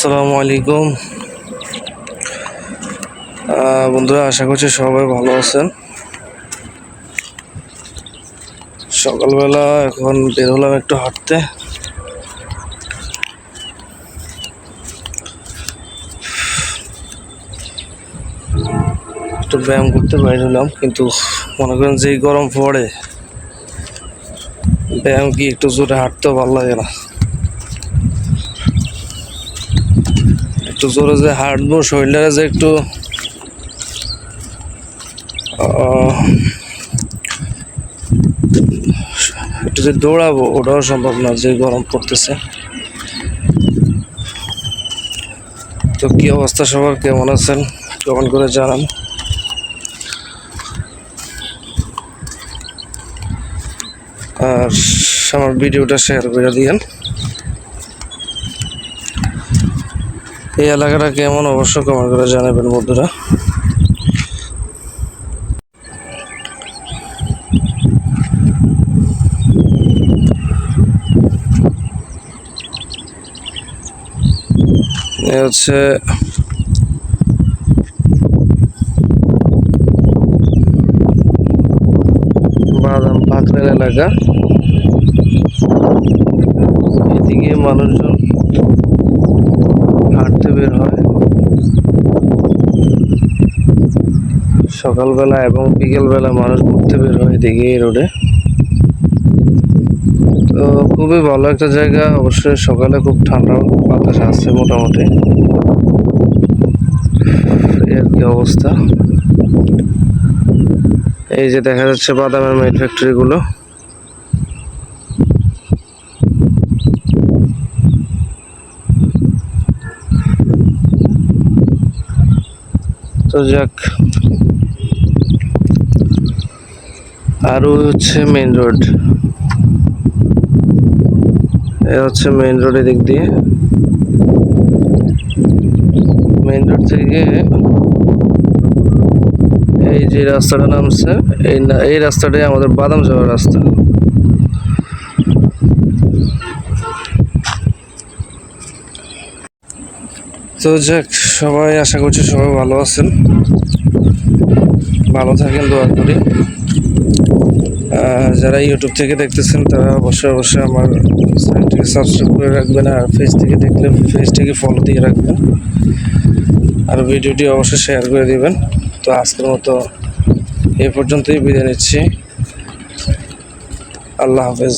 আসসালামু আলাইকুম বন্ধুরা, আশা করছি সবাই ভালো আছেন। সকালবেলা এখন বের হলাম একটু হাঁটতে। একটু ব্যায়াম করতে বাইর হলাম, কিন্তু মনে করেন যেই গরম পড়ে ব্যায়াম কি একটু জোরে হাঁটতেও ভালো লাগে না। একটু জোরে যে হাঁটবো, শরীরটা যে একটু একটু যে দৌড়াবো ওটাও সম্ভব না, যে গরম পড়তেছে। তো কি অবস্থা সবার, কেমন আছেন কমেন্ট করে জানান। আর আমার ভিডিওটা শেয়ার করে দিয়েন। এই এলাকাটা কেমন অবশ্যই কমেন্ট করে জানাবেন বন্ধুরা। এ হচ্ছে বাদাম পাকড়ের এলাকা। এদিকে মানুষজন হাঁটতে বের হয় সকালবেলা এবং বিকেলবেলা, মানুষ ঘুরতে বের হয় এদিকে এই রোডে। তো খুবই ভালো একটা জায়গা। অবশ্যই সকালে খুব ঠান্ডা বাতাস আসছে মোটামুটি। এর কি অবস্থা, এই যে দেখা যাচ্ছে বাদামের মেল ফ্যাক্টরি গুলো। তো যাক, আরো হচ্ছে মেইন রোড। এ হচ্ছে মেইন রোড। এদিক দিয়ে মেইন রোড থেকে এই যে রাস্তাটা নামছে, এই রাস্তাটাই আমাদের বাদাম যাওয়ার রাস্তা। তো যাক, সবাই আশা করছি সবাই ভালো আছেন, ভালো থাকেন, দোয়া করি। যারা ইউটিউব থেকে দেখতেছেন তারা অবশ্যই আমার চ্যানেলটিকে সাবস্ক্রাইব করে রাখবেন, আর পেজ থেকে দেখলে পেজটিকে ফলো দিয়ে রাখবেন, আর ভিডিওটি অবশ্যই শেয়ার করে দিবেন। তো আজকের মতো এই পর্যন্তই বিদায় নিচ্ছি। আল্লাহ হাফেজ।